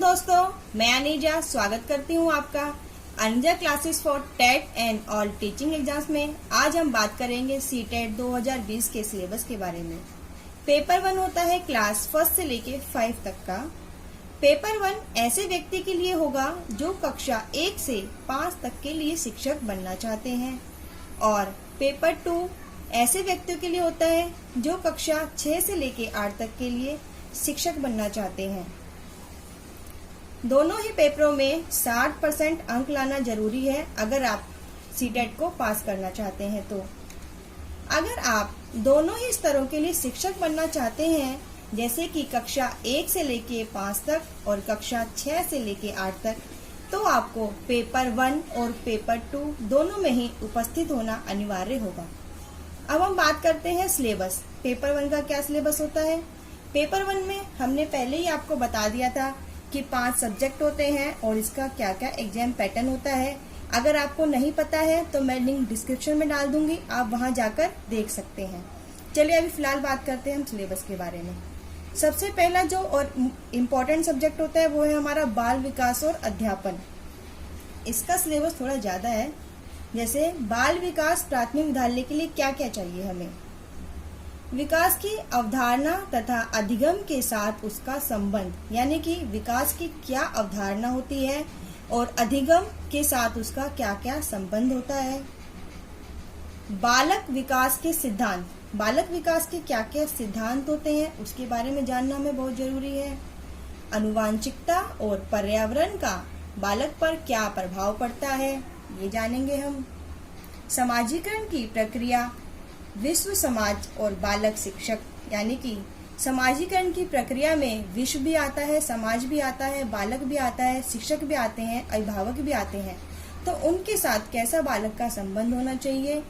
दोस्तों, मैं अनीजा स्वागत करती हूँ आपका Anija classes for TET and all teaching exams में। आज हम बात करेंगे सीटेट 2020 के सिलेबस के बारे में। पेपर 1 होता है क्लास 1 से लेके 5 तक का। पेपर 1 ऐसे व्यक्ति के लिए होगा जो कक्षा 1 से 5 तक के लिए शिक्षक बनना चाहते हैं, और पेपर 2 ऐसे व्यक्तियों के लिए होता है जो कक्षा 6 से लेके 8 तक के लिए शिक्षक बनना चाहते हैं। दोनों ही पेपरों में 60% अंक लाना जरूरी है अगर आप सीटेट को पास करना चाहते हैं। तो अगर आप दोनों ही स्तरों के लिए शिक्षक बनना चाहते हैं, जैसे कि कक्षा 1 से लेके 5 तक और कक्षा 6 से लेके 8 तक, तो आपको पेपर 1 और पेपर 2 दोनों में ही उपस्थित होना अनिवार्य होगा। अब हम बात करते हैं सिलेबस। पेपर 1 का क्या सिलेबस होता है। पेपर 1 में हमने पहले ही आपको बता दिया था कि 5 सब्जेक्ट होते हैं और इसका क्या क्या एग्जाम पैटर्न होता है। अगर आपको नहीं पता है तो मैं लिंक डिस्क्रिप्शन में डाल दूंगी, आप वहां जाकर देख सकते हैं। चलिए अभी फिलहाल बात करते हैं हम सिलेबस के बारे में। सबसे पहला जो और इम्पोर्टेंट सब्जेक्ट होता है वो है हमारा बाल विकास और अध्यापन। इसका सिलेबस थोड़ा ज्यादा है। जैसे बाल विकास प्राथमिक विद्यालय के लिए क्या क्या चाहिए हमें, विकास की अवधारणा तथा अधिगम के साथ उसका संबंध, यानी कि विकास की क्या अवधारणा होती है और अधिगम के साथ उसका क्या क्या संबंध होता है। बालक विकास के सिद्धांत, बालक विकास के क्या क्या सिद्धांत होते हैं उसके बारे में जानना हमें बहुत जरूरी है। आनुवांशिकता और पर्यावरण का बालक पर क्या प्रभाव पड़ता है ये जानेंगे हम। समाजीकरण की प्रक्रिया, विश्व समाज और बालक शिक्षक, यानी कि समाजीकरण की प्रक्रिया में विश्व भी आता है, समाज भी आता है, बालक भी आता है, शिक्षक भी आते हैं, अभिभावक भी आते हैं, तो उनके साथ कैसा बालक का संबंध होना चाहिए।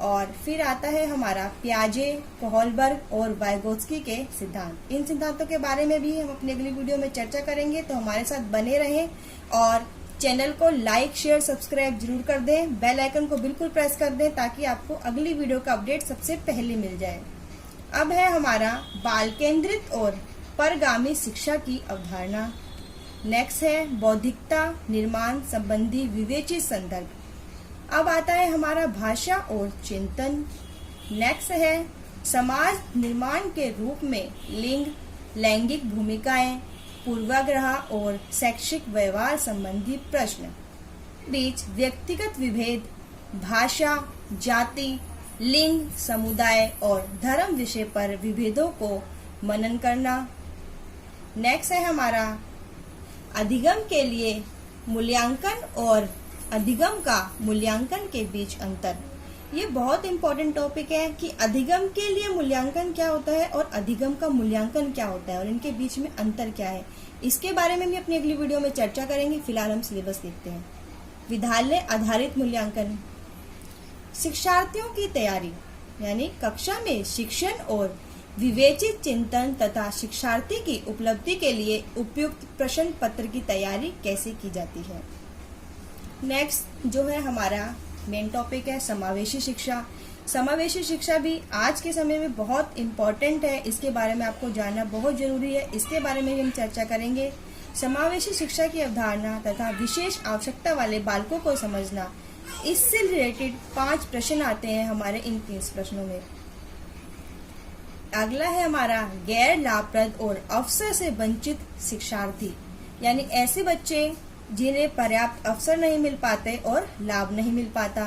और फिर आता है हमारा पियाजे, कोहलबर्ग और वाइगोत्स्की के सिद्धांत। इन सिद्धांतों के बारे में भी हम अपनी अगली वीडियो में चर्चा करेंगे, तो हमारे साथ बने रहें और चैनल को लाइक शेयर सब्सक्राइब जरूर कर दें। बेल आइकन को बिल्कुल प्रेस कर दें ताकि आपको अगली वीडियो का अपडेट सबसे पहले मिल जाए। अब है हमारा बाल केंद्रित और परगामी शिक्षा की अवधारणा। नेक्स्ट है बौद्धिकता निर्माण संबंधी विवेचित संदर्भ। अब आता है हमारा भाषा और चिंतन। नेक्स्ट है समाज निर्माण के रूप में लिंग, लैंगिक भूमिकाएं, पूर्वाग्रह और शैक्षिक व्यवहार संबंधी प्रश्न, बीच व्यक्तिगत विभेद, भाषा, जाति, लिंग, समुदाय और धर्म विषय पर विभेदों को मनन करना। नेक्स्ट है हमारा अधिगम के लिए मूल्यांकन और अधिगम का मूल्यांकन के बीच अंतर। ये बहुत इंपॉर्टेंट टॉपिक है कि अधिगम के लिए मूल्यांकन क्या होता है और अधिगम का मूल्यांकन क्या होता है और इनके बीच में अंतर क्या है। इसके बारे में भी अपनी अगली वीडियो में चर्चा करेंगे। फिलहाल हम सिलेबस देखते हैं। विद्यालय आधारित मूल्यांकन, शिक्षार्थियों की तैयारी, यानी कक्षा में शिक्षण और विवेचित चिंतन तथा शिक्षार्थी की उपलब्धि के लिए उपयुक्त प्रश्न पत्र की तैयारी कैसे की जाती है। नेक्स्ट जो है हमारा मेन टॉपिक है समावेशी शिक्षा। समावेशी शिक्षा भी आज के समय में बहुत इम्पोर्टेंट है, इसके बारे में आपको जानना बहुत जरूरी है। इसके बारे में भी हम चर्चा करेंगे। समावेशी शिक्षा की अवधारणा तथा विशेष आवश्यकता वाले बालकों को समझना, इससे रिलेटेड 5 प्रश्न आते हैं हमारे इन 30 प्रश्नों में। अगला है हमारा गैर लाभप्रद और अवसर से वंचित शिक्षार्थी, यानी ऐसे बच्चे जिन्हें पर्याप्त अवसर नहीं मिल पाते और लाभ नहीं मिल पाता।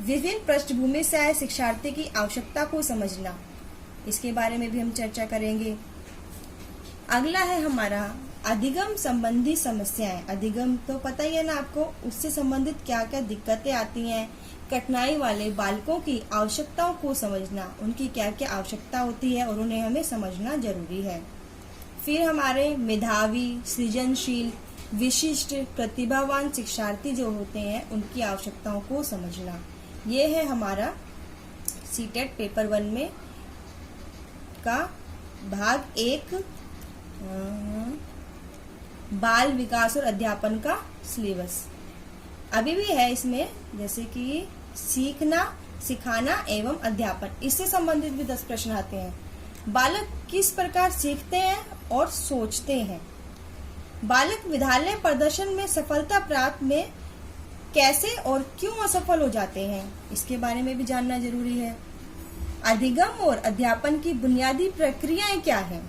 विभिन्न पृष्ठभूमि से आए शिक्षार्थी की आवश्यकता को समझना, इसके बारे में भी हम चर्चा करेंगे। अगला है हमारा अधिगम संबंधी समस्याएं। अधिगम तो पता ही है ना आपको, उससे संबंधित क्या क्या दिक्कतें आती हैं। कठिनाई वाले बालकों की आवश्यकताओं को समझना, उनकी क्या क्या आवश्यकता होती है और उन्हें हमें समझना जरूरी है। फिर हमारे मेधावी, सृजनशील, विशिष्ट, प्रतिभावान शिक्षार्थी जो होते हैं उनकी आवश्यकताओं को समझना। ये है हमारा सीटेट पेपर 1 में का भाग 1 बाल विकास और अध्यापन का सिलेबस। अभी भी है इसमें, जैसे कि सीखना, सिखाना एवं अध्यापन, इससे संबंधित भी 10 प्रश्न आते हैं। बालक किस प्रकार सीखते हैं और सोचते हैं, बालक विद्यालय प्रदर्शन में सफलता प्राप्त में कैसे और क्यों असफल हो जाते हैं, इसके बारे में भी जानना जरूरी है। अधिगम और अध्यापन की बुनियादी प्रक्रियाएं क्या हैं?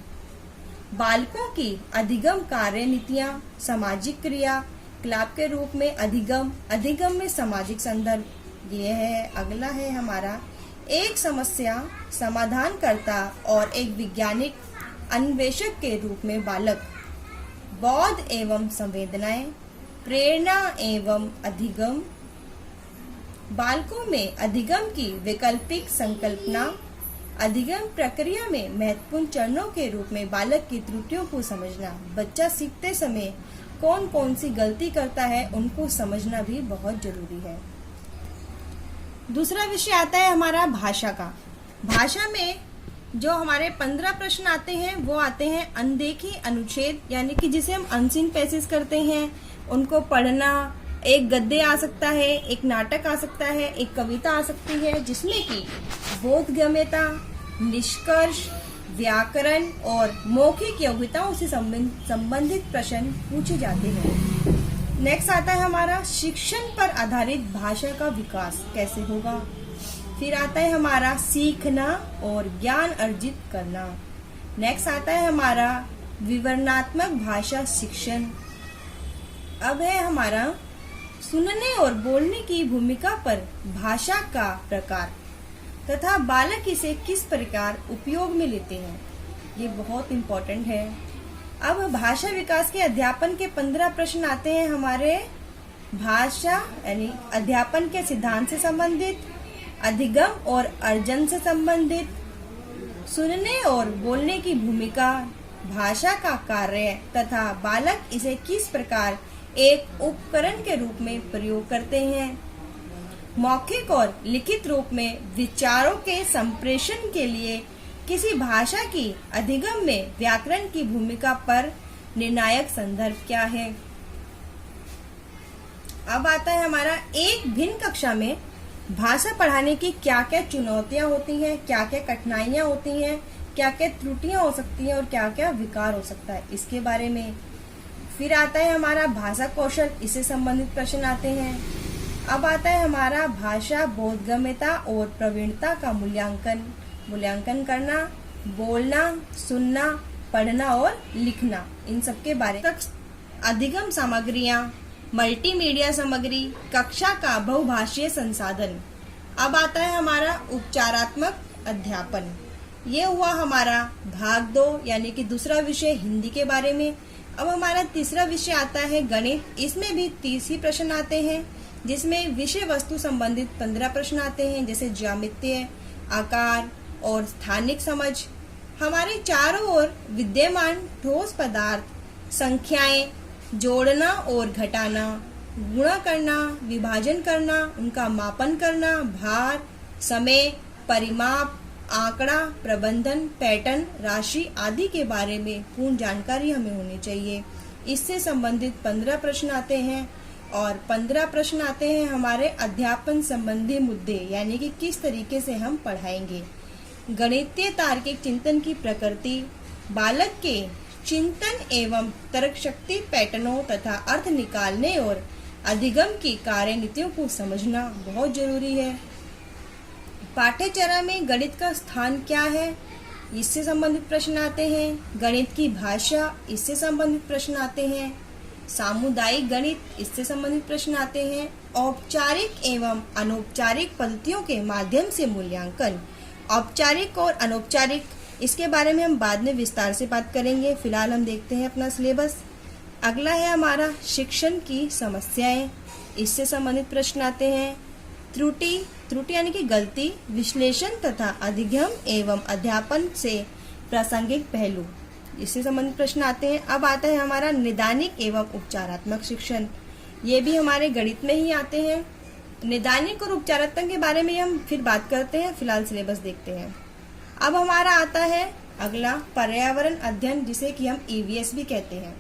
बालकों की अधिगम कार्य नीतियां, सामाजिक क्रिया क्लाब के रूप में अधिगम में सामाजिक संदर्भ। ये है अगला है हमारा एक समस्या समाधानकर्ता और एक वैज्ञानिक अन्वेषक के रूप में बालक। बोध एवं संवेदनाएं, प्रेरणा एवं अधिगम। बालकों में अधिगम की वैकल्पिक संकल्पना। अधिगम प्रक्रिया में महत्वपूर्ण चरणों के रूप में बालक की त्रुटियों को समझना। बच्चा सीखते समय कौन कौन सी गलती करता है उनको समझना भी बहुत जरूरी है। दूसरा विषय आता है हमारा भाषा का। भाषा में जो हमारे 15 प्रश्न आते हैं वो आते हैं अनदेखी अनुच्छेद, यानी कि जिसे हम अनसीन पैसेज करते हैं उनको पढ़ना। एक गद्य आ सकता है, एक नाटक आ सकता है, एक कविता आ सकती है, जिसमें कि बोधगम्यता, निष्कर्ष, व्याकरण और मौखिक योग्यताओं से संबंधित प्रश्न पूछे जाते हैं। नेक्स्ट आता है हमारा शिक्षण पर आधारित भाषा का विकास कैसे होगा। फिर आता है हमारा सीखना और ज्ञान अर्जित करना। नेक्स्ट आता है हमारा विवरणात्मक भाषा शिक्षण। अब है हमारा सुनने और बोलने की भूमिका पर भाषा का प्रकार तथा बालक इसे किस प्रकार उपयोग में लेते हैं, ये बहुत इम्पोर्टेंट है। अब भाषा विकास के अध्यापन के 15 प्रश्न आते हैं हमारे भाषा यानी अध्यापन के सिद्धांत से संबंधित, अधिगम और अर्जन से संबंधित, सुनने और बोलने की भूमिका, भाषा का कार्य तथा बालक इसे किस प्रकार एक उपकरण के रूप में प्रयोग करते हैं। मौखिक और लिखित रूप में विचारों के संप्रेषण के लिए किसी भाषा की अधिगम में व्याकरण की भूमिका पर निर्णायक संदर्भ क्या है। अब आता है हमारा एक भिन्न कक्षा में भाषा पढ़ाने की क्या क्या चुनौतियां होती हैं, क्या क्या कठिनाइयां होती हैं, क्या क्या त्रुटियां हो सकती हैं और क्या क्या विकार हो सकता है, इसके बारे में। फिर आता है हमारा भाषा कौशल, इससे संबंधित प्रश्न आते हैं। अब आता है हमारा भाषा बोधगम्यता और प्रवीणता का मूल्यांकन करना, बोलना, सुनना, पढ़ना और लिखना, इन सब के बारे में। अधिगम सामग्रियां, मल्टीमीडिया सामग्री, कक्षा का बहुभाषीय संसाधन। अब आता है हमारा उपचारात्मक अध्यापन। ये हुआ हमारा भाग 2 यानी कि दूसरा विषय हिंदी के बारे में। अब हमारा तीसरा विषय आता है गणित। इसमें भी 30 ही प्रश्न आते हैं, जिसमें विषय वस्तु संबंधित 15 प्रश्न आते हैं, जैसे ज्यामितीय, आकार और स्थानिक समझ। हमारे चारों ओर विद्यमान ठोस पदार्थ, संख्याएं, जोड़ना और घटाना, गुणा करना, विभाजन करना, उनका मापन करना, भार, समय, परिमाप, आंकड़ा, प्रबंधन, पैटर्न, राशि आदि के बारे में पूर्ण जानकारी हमें होनी चाहिए। इससे संबंधित 15 प्रश्न आते हैं और 15 प्रश्न आते हैं हमारे अध्यापन संबंधी मुद्दे, यानी कि किस तरीके से हम पढ़ाएंगे। गणितीय तार्किक चिंतन की प्रकृति, बालक के चिंतन एवं तर्क शक्ति, पैटर्नों तथा अर्थ निकालने और अधिगम की कार्यनीतियों को समझना बहुत जरूरी है। पाठ्यचर्या में गणित का स्थान क्या है, इससे संबंधित प्रश्न आते हैं। गणित की भाषा, इससे संबंधित प्रश्न आते हैं। सामुदायिक गणित, इससे संबंधित प्रश्न आते हैं। औपचारिक एवं अनौपचारिक पद्धतियों के माध्यम से मूल्यांकन। औपचारिक और अनौपचारिक, इसके बारे में हम बाद में विस्तार से बात करेंगे। फिलहाल हम देखते हैं अपना सिलेबस। अगला है हमारा शिक्षण की समस्याएं, इससे संबंधित प्रश्न आते हैं। त्रुटि यानी कि गलती, विश्लेषण तथा अधिगम एवं अध्यापन से प्रासंगिक पहलू, इससे संबंधित प्रश्न आते हैं। अब आता है हमारा निदानिक एवं उपचारात्मक शिक्षण, ये भी हमारे गणित में ही आते हैं। निदानिक और उपचारात्मक के बारे में हम फिर बात करते हैं, फिलहाल सिलेबस देखते हैं। अब हमारा आता है अगला पर्यावरण अध्ययन, जिसे कि हम EVS भी कहते हैं।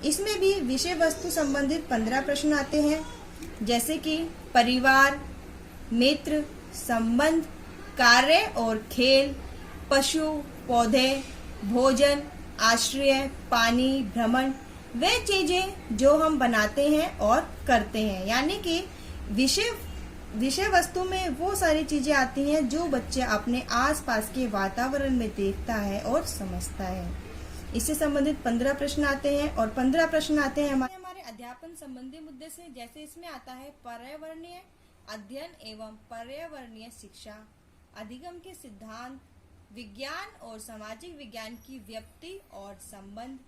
इसमें भी विषय वस्तु संबंधित 15 प्रश्न आते हैं, जैसे कि परिवार, मित्र, संबंध, कार्य और खेल, पशु, पौधे, भोजन, आश्रय, पानी, भ्रमण, वे चीजें जो हम बनाते हैं और करते हैं, यानी कि विषय वस्तु में वो सारी चीजें आती हैं जो बच्चे अपने आसपास के वातावरण में देखता है और समझता है। इससे संबंधित 15 प्रश्न आते हैं और 15 प्रश्न आते हैं हमारे अध्यापन संबंधी मुद्दे से। जैसे इसमें आता है पर्यावरणीय अध्ययन एवं पर्यावरणीय शिक्षा, अधिगम के सिद्धांत, विज्ञान और सामाजिक विज्ञान की व्याप्ति और संबंध,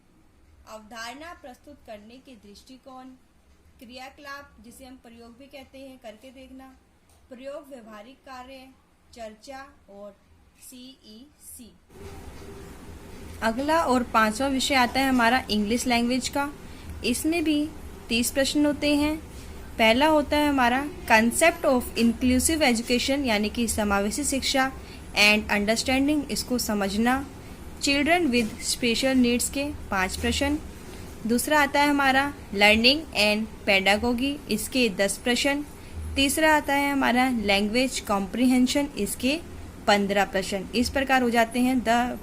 अवधारणा प्रस्तुत करने के दृष्टिकोण, क्रियाकलाप जिसे हम प्रयोग भी कहते हैं करके देखना, प्रयोग व्यवहारिक कार्य, चर्चा और CEC। अगला और 5वां विषय आता है हमारा इंग्लिश लैंग्वेज का। इसमें भी 30 प्रश्न होते हैं। पहला होता है हमारा कंसेप्ट ऑफ इंक्लूसिव एजुकेशन, यानी कि समावेशी शिक्षा एंड अंडरस्टैंडिंग, इसको समझना। चिल्ड्रन विद स्पेशल नीड्स के 5 प्रश्न। दूसरा आता है हमारा लर्निंग एंड पेडागोगी, इसके 10 प्रश्न। तीसरा आता है हमारा लैंग्वेज कॉम्प्रिहेंशन, इसके 15 प्रश्न। इस प्रकार हो जाते हैं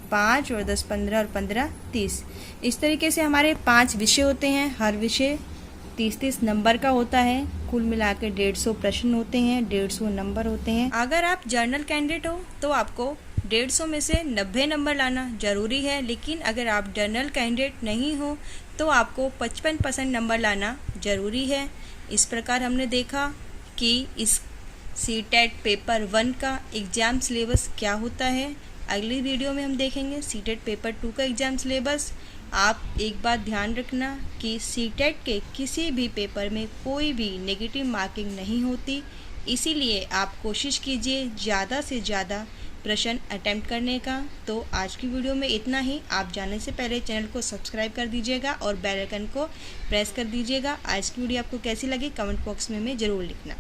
5 और 10 15 और 15 30। इस तरीके से हमारे 5 विषय होते हैं। हर विषय 30-30 नंबर का होता है। कुल मिलाकर 150 प्रश्न होते हैं, 150 नंबर होते हैं। अगर आप जर्नल कैंडिडेट हो तो आपको 150 में से 90 नंबर लाना जरूरी है, लेकिन अगर आप जर्नल कैंडिडेट नहीं हो तो आपको 55% नंबर लाना जरूरी है। इस प्रकार हमने देखा कि इस सीटेट पेपर 1 का एग्ज़ाम सिलेबस क्या होता है। अगली वीडियो में हम देखेंगे सीटेट पेपर 2 का एग्ज़ाम सिलेबस। आप एक बात ध्यान रखना कि सीटेट के किसी भी पेपर में कोई भी नेगेटिव मार्किंग नहीं होती, इसीलिए आप कोशिश कीजिए ज़्यादा से ज़्यादा प्रश्न अटेम्प्ट करने का। तो आज की वीडियो में इतना ही। आप जाने से पहले चैनल को सब्सक्राइब कर दीजिएगा और बेल आइकन को प्रेस कर दीजिएगा। आज की वीडियो आपको कैसी लगी कमेंट बॉक्स में ज़रूर लिखना।